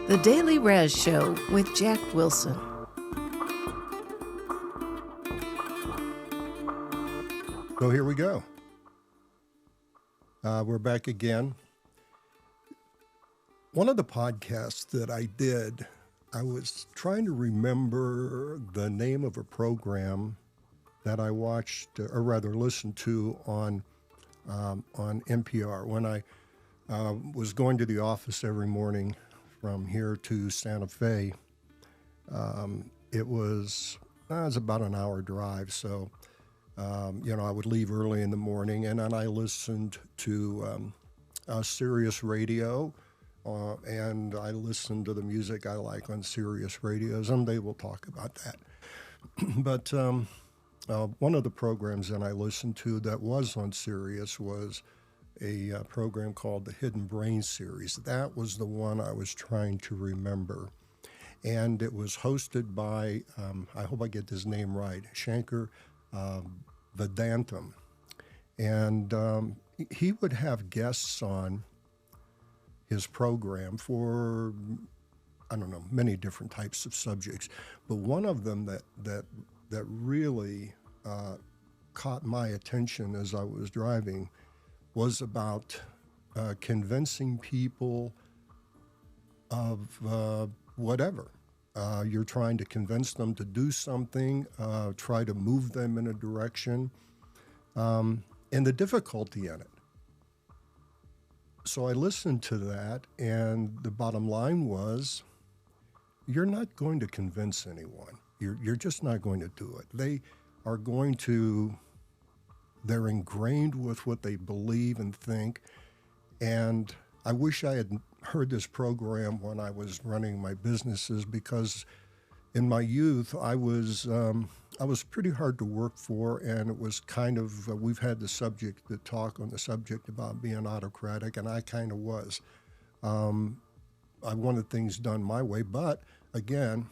The Daily Raz Show with Jack Wilson. So here we go. We're back again. One of the podcasts that I did, I was trying to remember the name of a program that I watched, or rather listened to on NPR. When I was going to the office every morning from here to Santa Fe, it was about an hour drive. So, I would leave early in the morning, and then I listened to Sirius Radio, and I listened to the music I like on Sirius Radio. Someday we'll talk about that. But one of the programs that I listened to that was on Sirius was a program called the Hidden Brain Series. That was the one I was trying to remember. And it was hosted by, I hope I get his name right, Shankar Vedantam. And he would have guests on his program for, many different types of subjects. But one of them that really caught my attention as I was driving was about convincing people of whatever. You're trying to convince them to do something, try to move them in a direction, and the difficulty in it. So I listened to that, and the bottom line was, you're not going to convince anyone. You're just not going to do it. They are going to, they're ingrained with what they believe and think. And I wish I had heard this program when I was running my businesses, because in my youth, I was pretty hard to work for, and it was kind of, we've had the talk on the subject about being autocratic, and I kind of was. I wanted things done my way, but again,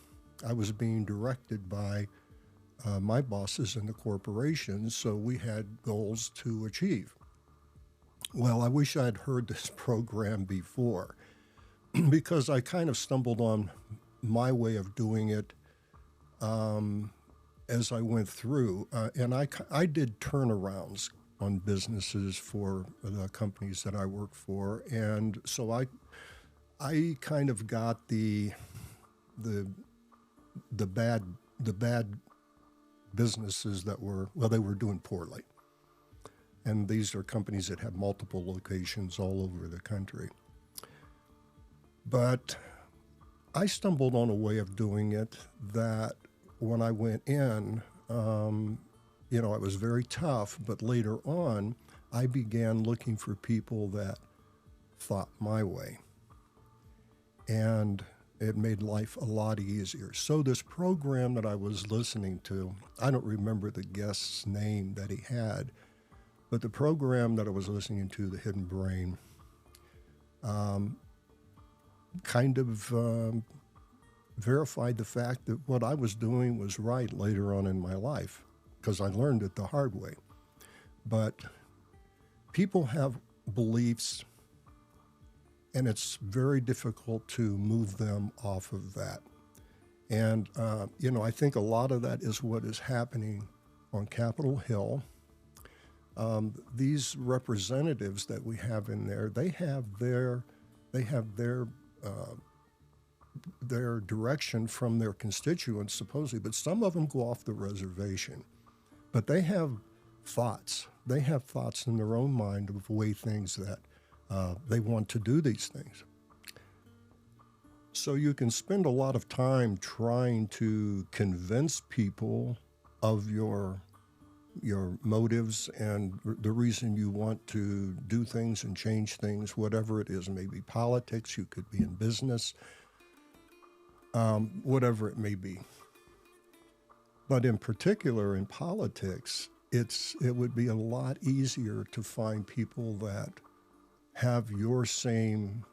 I was being directed by my bosses in the corporation, so we had goals to achieve. Well, I wish I had heard this program before, because I kind of stumbled on my way of doing it as I went through. And I did turnarounds on businesses for the companies that I worked for. And so I kind of got the bad businesses that they were doing poorly. And these are companies that have multiple locations all over the country. But I stumbled on a way of doing it that when I went in, it was very tough, but later on, I began looking for people that thought my way. And it made life a lot easier. So this program that I was listening to, I don't remember the guest's name that he had, but the program that I was listening to, The Hidden Brain, kind of verified the fact that what I was doing was right later on in my life, because I learned it the hard way. But people have beliefs, and it's very difficult to move them off of that. And, I think a lot of that is what is happening on Capitol Hill. These representatives that we have in there, they have their direction from their constituents, supposedly, but some of them go off the reservation. But they have thoughts. They have thoughts in their own mind of the way things that they want to do these things. So you can spend a lot of time trying to convince people of your motives and the reason you want to do things and change things, whatever it is. Maybe politics, you could be in business, whatever it may be. But in particular, in politics, it would be a lot easier to find people that have your same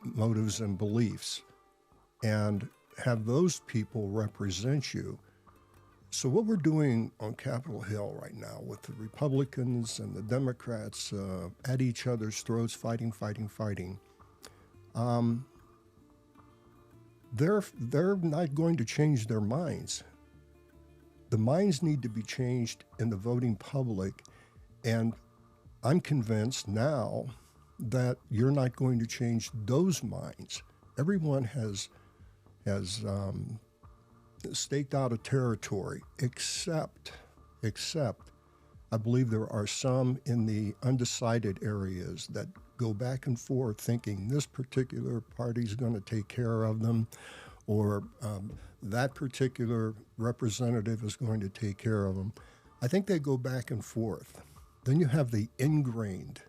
motives and beliefs and have those people represent you. So what we're doing on Capitol Hill right now with the Republicans and the Democrats at each other's throats, fighting, they're not going to change their minds. The minds need to be changed in the voting public, and I'm convinced now that you're not going to change those minds. Everyone has staked out a territory, except I believe there are some in the undecided areas that go back and forth thinking this particular party's going to take care of them, or that particular representative is going to take care of them. I think they go back and forth. Then you have the ingrained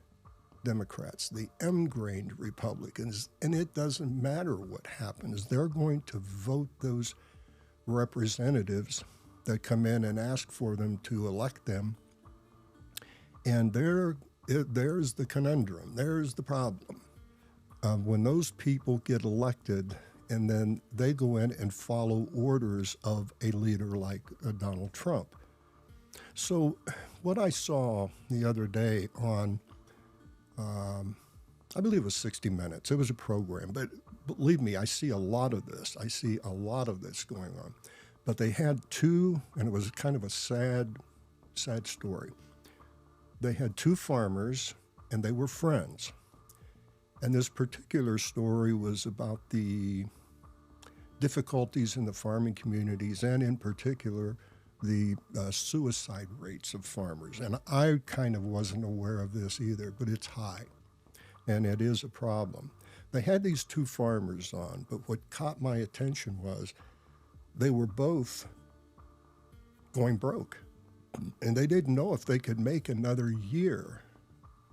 Democrats, the ingrained Republicans, and it doesn't matter what happens. They're going to vote those representatives that come in and ask for them to elect them. And there's the conundrum. There's the problem. When those people get elected and then they go in and follow orders of a leader like Donald Trump. So what I saw the other day on, I believe it was 60 Minutes. It was a program, but believe me, I see a lot of this. I see a lot of this going on. But they had two, and it was kind of a sad story. They had two farmers, and they were friends. And this particular story was about the difficulties in the farming communities, and in particular, the suicide rates of farmers. And I kind of wasn't aware of this either, but it's high, and it is a problem. They had these two farmers on, but what caught my attention was they were both going broke, and they didn't know if they could make another year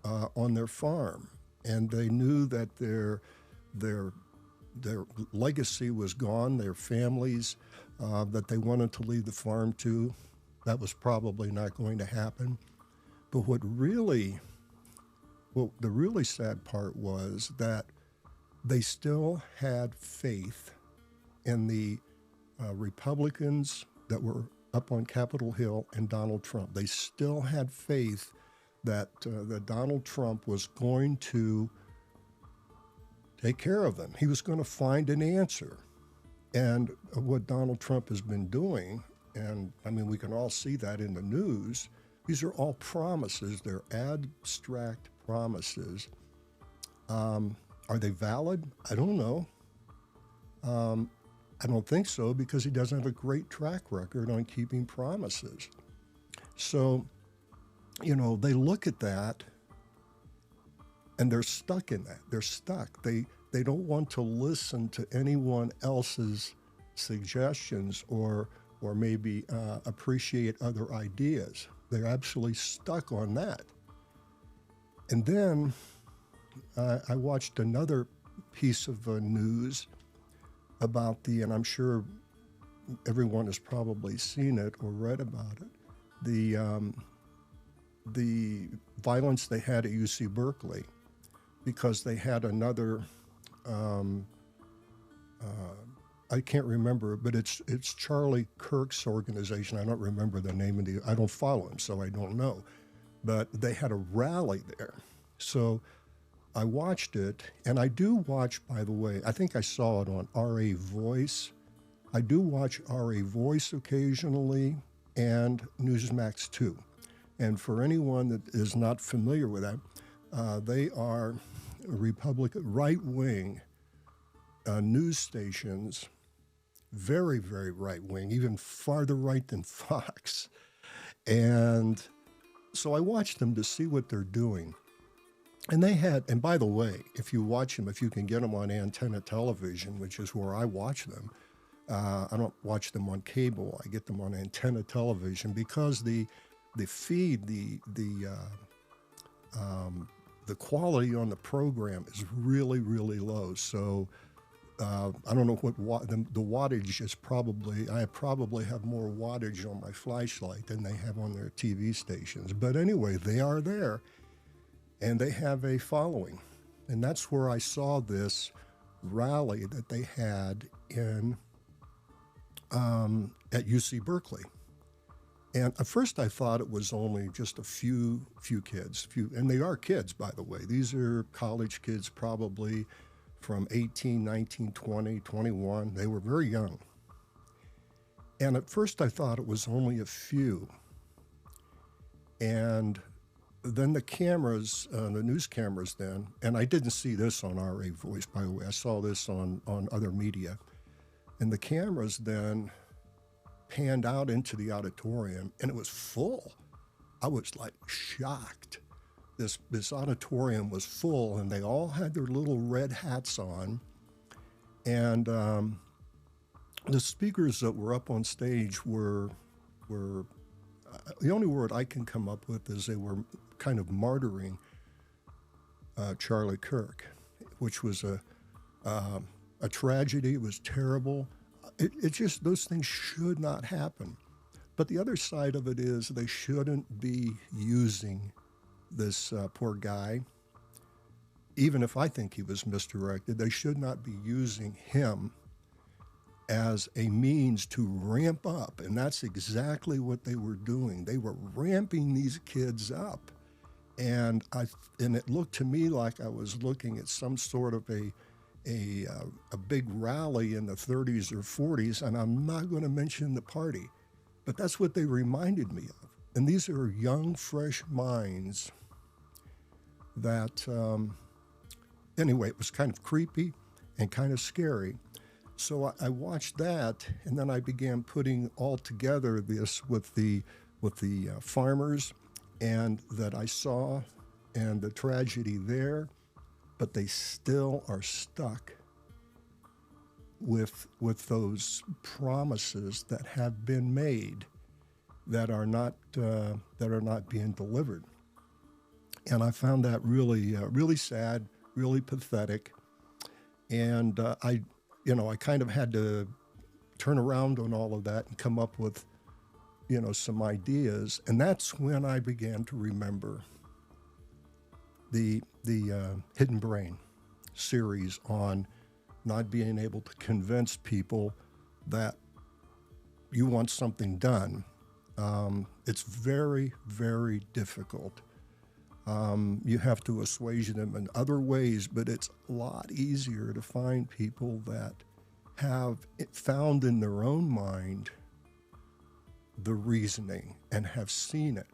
on their farm. And they knew that their legacy was gone, their families that they wanted to leave the farm to, that was probably not going to happen. But the really sad part was that they still had faith in the Republicans that were up on Capitol Hill and Donald Trump. They still had faith that Donald Trump was going to take care of them. He was going to find an answer. And what Donald Trump has been doing, and I mean, we can all see that in the news, these are all promises. They're abstract promises. Are they valid? I don't know. I don't think so, because he doesn't have a great track record on keeping promises. So, they look at that and they're stuck in that. They're stuck. They don't want to listen to anyone else's suggestions or maybe appreciate other ideas. They're absolutely stuck on that. And then I watched another piece of news about and I'm sure everyone has probably seen it or read about it, the violence they had at UC Berkeley, because they had another, I can't remember, but it's Charlie Kirk's organization. I don't remember the name of I don't follow him, so I don't know. But they had a rally there. So I watched it, and I do watch, by the way, I think I saw it on RA Voice. I do watch RA Voice occasionally and Newsmax 2. And for anyone that is not familiar with that, they are Republican, right-wing news stations, very, very right-wing, even farther right than Fox. And so I watched them to see what they're doing. And they had, and by the way, if you watch them, if you can get them on antenna television, which is where I watch them, I don't watch them on cable. I get them on antenna television because the feed, the quality on the program is really, really low. So I don't know what the wattage is. I probably have more wattage on my flashlight than they have on their TV stations. But anyway, they are there, and they have a following. And that's where I saw this rally that they had at UC Berkeley. And at first I thought it was only just a few kids, and they are kids, by the way. These are college kids, probably from 18, 19, 20, 21. They were very young. And at first I thought it was only a few. And then the cameras, the news cameras then, and I didn't see this on RA Voice, by the way. I saw this on other media. And the cameras then panned out into the auditorium, and it was full. I was like shocked. This auditorium was full, and they all had their little red hats on. And the speakers that were up on stage were the only word I can come up with is they were kind of martyring Charlie Kirk, which was a tragedy. It was terrible. It just, those things should not happen. But the other side of it is they shouldn't be using this poor guy. Even if I think he was misdirected, they should not be using him as a means to ramp up. And that's exactly what they were doing. They were ramping these kids up. And it looked to me like I was looking at some sort of a big rally in the 30s or 40s, and I'm not going to mention the party, but that's what they reminded me of. And these are young, fresh minds that, anyway, it was kind of creepy and kind of scary. So I watched that, and then I began putting all together this with the farmers and that I saw and the tragedy there, but they still are stuck with those promises that have been made that are not being delivered. And I found that really sad, really pathetic. And I kind of had to turn around on all of that and come up with, some ideas. And that's when I began to remember the Hidden Brain series on not being able to convince people that you want something done. It's very, very difficult. You have to assuage them in other ways, but it's a lot easier to find people that have found in their own mind the reasoning and have seen it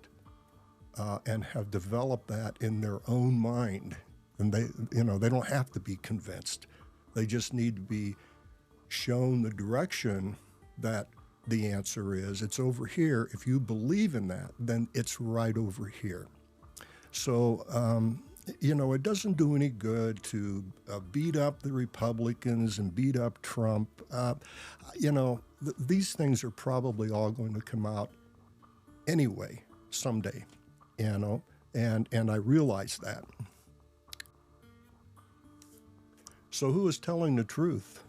and have developed that in their own mind. And they don't have to be convinced. They just need to be shown the direction that the answer is. It's over here. If you believe in that, then it's right over here. So, it doesn't do any good to beat up the Republicans and beat up Trump. These things are probably all going to come out anyway, someday, and I realize that. So who is telling the truth?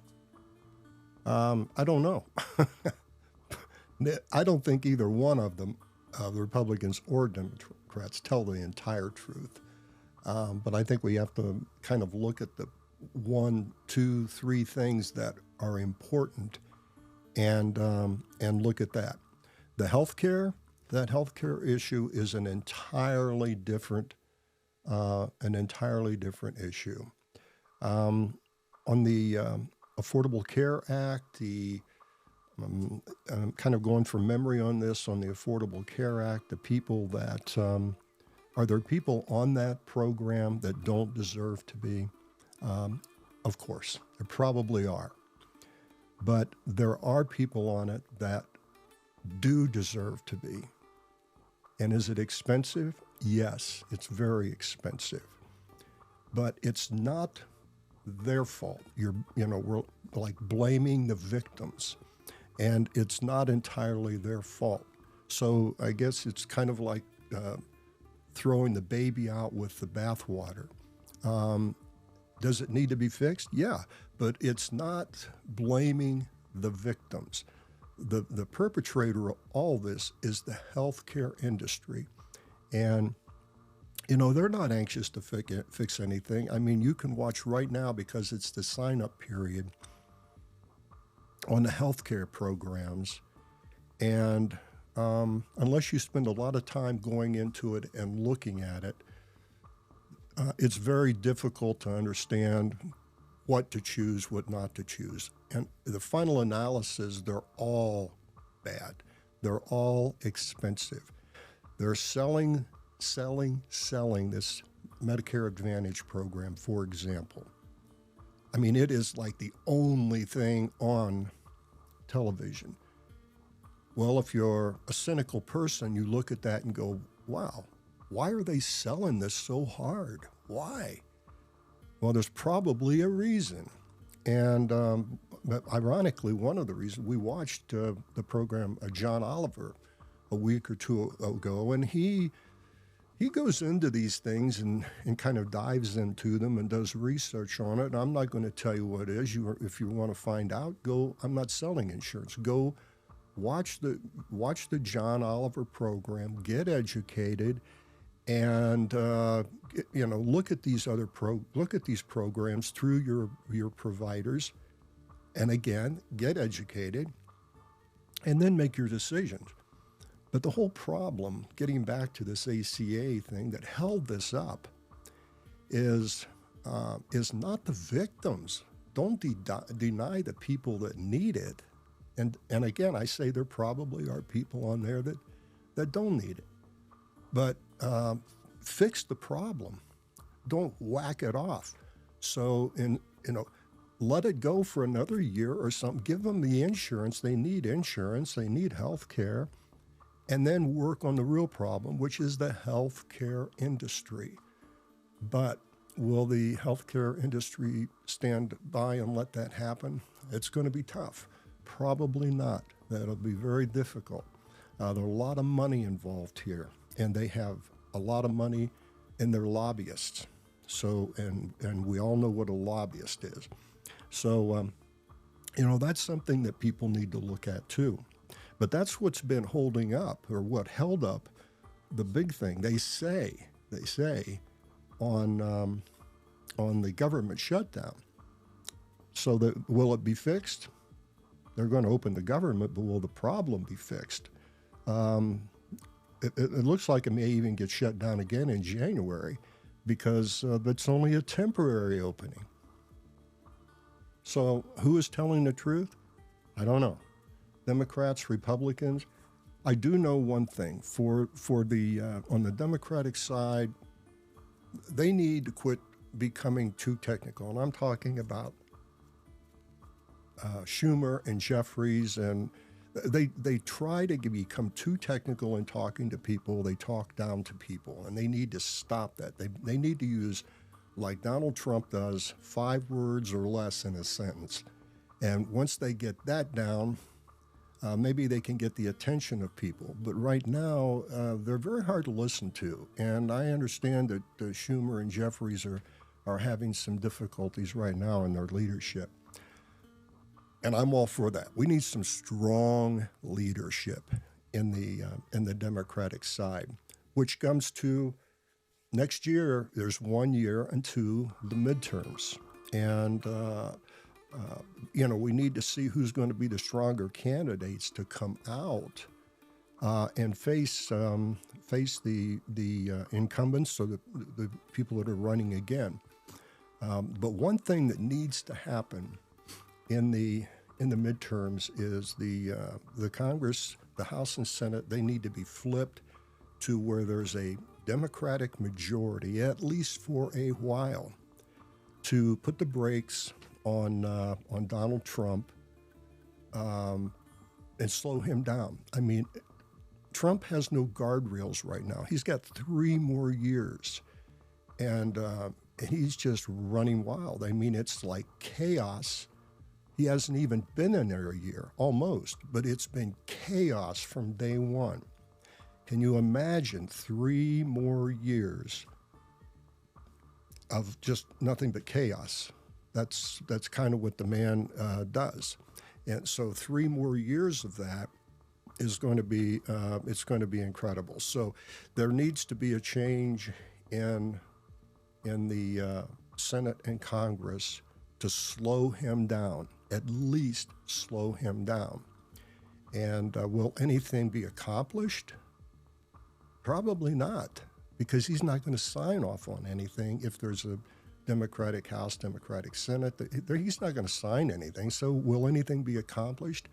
I don't know. I don't think either one of them, the Republicans or Democrats, tell the entire truth. But I think we have to kind of look at the 1, 2, 3 things that are important and look at that. The healthcare issue is an entirely different issue. On the Affordable Care Act, I'm kind of going from memory on this, on the Affordable Care Act, the people that, are there people on that program that don't deserve to be? Of course, there probably are. But there are people on it that do deserve to be. And is it expensive? Yes, it's very expensive. But it's not their fault. We're like blaming the victims, and it's not entirely their fault. So I guess it's kind of like throwing the baby out with the bathwater. Does it need to be fixed? Yeah, but it's not blaming the victims. The perpetrator of all this is the healthcare industry. And they're not anxious to fix anything. I mean, you can watch right now, because it's the sign-up period on the healthcare programs. And unless you spend a lot of time going into it and looking at it, it's very difficult to understand what to choose, what not to choose. And the final analysis, they're all bad. They're all expensive. They're selling this Medicare Advantage program, for example. I mean, it is like the only thing on television. Well, if you're a cynical person, you look at that and go, wow, why are they selling this so hard? Why? Well, there's probably a reason. And but ironically, one of the reasons, we watched the program John Oliver a week or two ago, and he goes into these things and kind of dives into them and does research on it. And I'm not going to tell you what it is. If you want to find out, go. I'm not selling insurance. Go watch the John Oliver program, get educated, and look at these programs through your providers, and again, get educated, and then make your decisions. But the whole problem, getting back to this ACA thing that held this up, is not the victims. Don't deny the people that need it. And again, I say there probably are people on there that don't need it. But fix the problem. Don't whack it off. So let it go for another year or something. Give them the insurance. They need insurance. They need health care. And then work on the real problem, which is the healthcare industry. But will the healthcare industry stand by and let that happen? It's going to be tough. Probably not. That'll be very difficult. There are a lot of money involved here, and they have a lot of money in their lobbyists. So, and we all know what a lobbyist is. So, that's something that people need to look at too. But that's what's been holding up, or what held up the big thing. They say on the government shutdown. So will it be fixed? They're going to open the government, but will the problem be fixed? It looks like it may even get shut down again in January, because it's only a temporary opening. So who is telling the truth? I don't know. Democrats, Republicans. I do know one thing. For the on the Democratic side, they need to quit becoming too technical, and I'm talking about Schumer and Jeffries, and they try to become too technical in talking to people. They talk down to people, and they need to stop that. They need to use, like Donald Trump does, 5 words or less in a sentence. And once they get that down, maybe they can get the attention of people. But right now, they're very hard to listen to. And I understand that Schumer and Jeffries are having some difficulties right now in their leadership. And I'm all for that. We need some strong leadership in the Democratic side, which comes to next year. There's 1 year until the midterms, and we need to see who's going to be the stronger candidates to come out and face the incumbents, so the people that are running again. But one thing that needs to happen in the midterms is the Congress, the House and Senate, they need to be flipped to where there's a Democratic majority, at least for a while, to put the brakes on Donald Trump and slow him down. I mean, Trump has no guardrails right now. He's got 3 more years, and he's just running wild. I mean, it's like chaos. He hasn't even been in there a year, almost, but it's been chaos from day one. Can you imagine 3 more years of just nothing but chaos? That's kind of what the man does. And so 3 more years of that is going to be, it's going to be incredible. So there needs to be a change in the Senate and Congress to slow him down, at least slow him down. And will anything be accomplished? Probably not, because he's not going to sign off on anything if there's a Democratic House, Democratic Senate. He's not going to sign anything. So will anything be accomplished?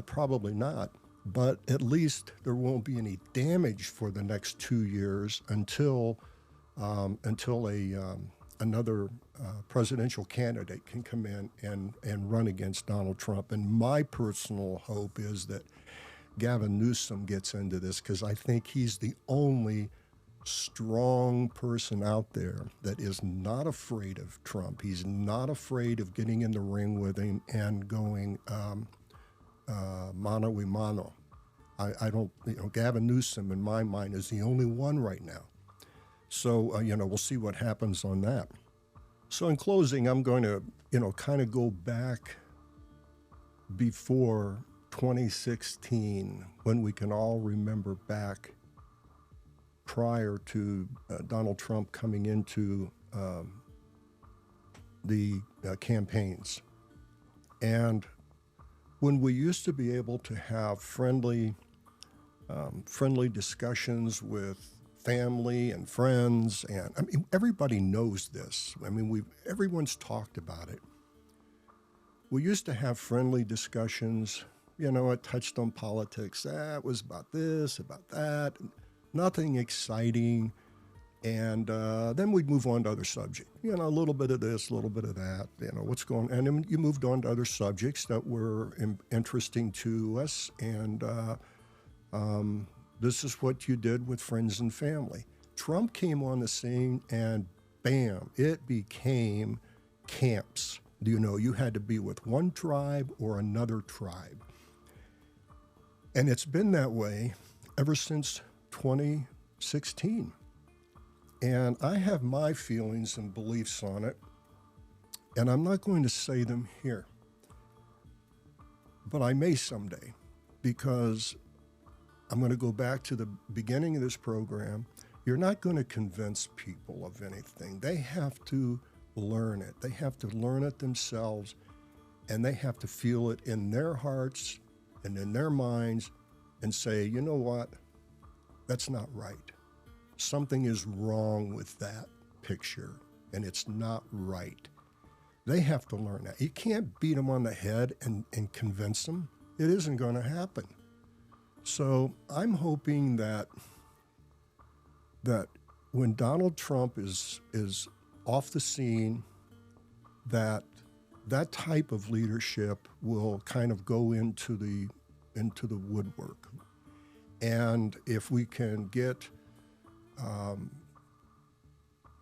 Probably not. But at least there won't be any damage for the next 2 years until another presidential candidate can come in and run against Donald Trump. And my personal hope is that Gavin Newsom gets into this, because I think he's the only strong person out there that is not afraid of Trump. He's not afraid of getting in the ring with him and going mano a mano. I don't, Gavin Newsom in my mind is the only one right now. So, we'll see what happens on that. So in closing, I'm going to, kind of go back before 2016, when we can all remember back prior to Donald Trump coming into the campaigns. And when we used to be able to have friendly discussions with family and friends, and I mean, everybody knows this. I mean, everyone's talked about it. We used to have friendly discussions. It touched on politics. It was about this, about that, nothing exciting. And then we'd move on to other subjects. A little bit of this, a little bit of that. What's going on? And then you moved on to other subjects that were interesting to us. And this is what you did with friends and family. Trump came on the scene, and bam, it became camps. You had to be with one tribe or another tribe. And it's been that way ever since 2016. And I have my feelings and beliefs on it, and I'm not going to say them here. But I may someday, because I'm going to go back to the beginning of this program. You're not going to convince people of anything. They have to learn it. They have to learn it themselves, and they have to feel it in their hearts and in their minds and say, you know what? That's not right. Something is wrong with that picture, and it's not right. They have to learn that. You can't beat them on the head and convince them. It isn't going to happen. So I'm hoping that when Donald Trump is off the scene, that type of leadership will kind of go into the woodwork. And if we can get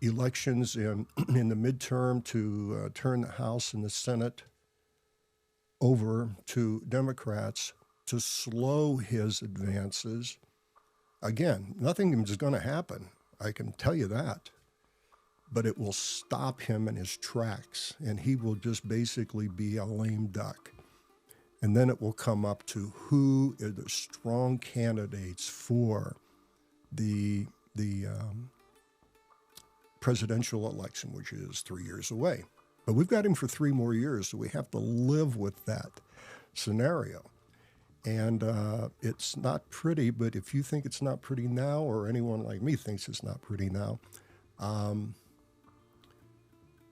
elections in the midterm to turn the House and the Senate over to Democrats to slow his advances, again, nothing is going to happen. I can tell you that. But it will stop him in his tracks, and he will just basically be a lame duck. And then it will come up to who are the strong candidates for the presidential election, which is 3 years away. But we've got him for 3 more years, so we have to live with that scenario. And it's not pretty, but if you think it's not pretty now, or anyone like me thinks it's not pretty now,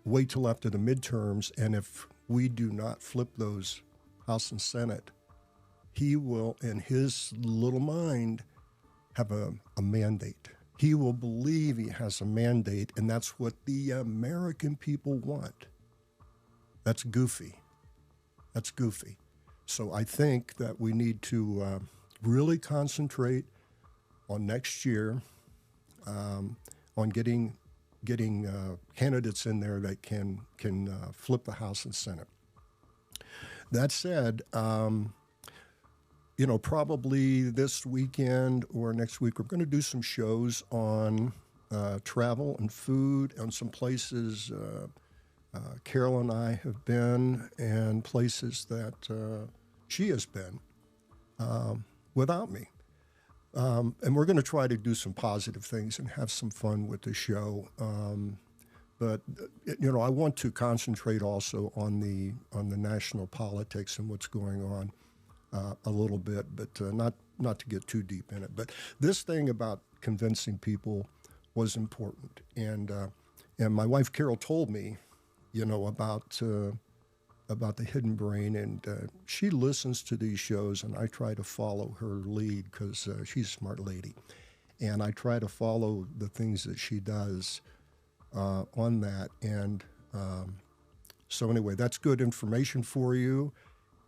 wait till after the midterms, and if we do not flip those House and Senate, he will, in his little mind, have a mandate. He will believe he has a mandate, and that's what the American people want. That's goofy. That's goofy. So I think that we need to really concentrate on next year, on getting candidates in there that can flip the House and Senate. That said, probably this weekend or next week, we're going to do some shows on travel and food and some places Carol and I have been, and places that she has been without me. And we're going to try to do some positive things and have some fun with the show. But I want to concentrate also on the national politics and what's going on a little bit, but not to get too deep in it. But this thing about convincing people was important, and And my wife Carol told me, about the hidden brain, and she listens to these shows, and I try to follow her lead because she's a smart lady, and I try to follow the things that she does on that. And so anyway, that's good information for you,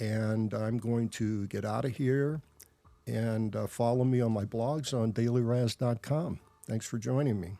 and I'm going to get out of here, and follow me on my blogs on dailyraz.com. Thanks for joining me.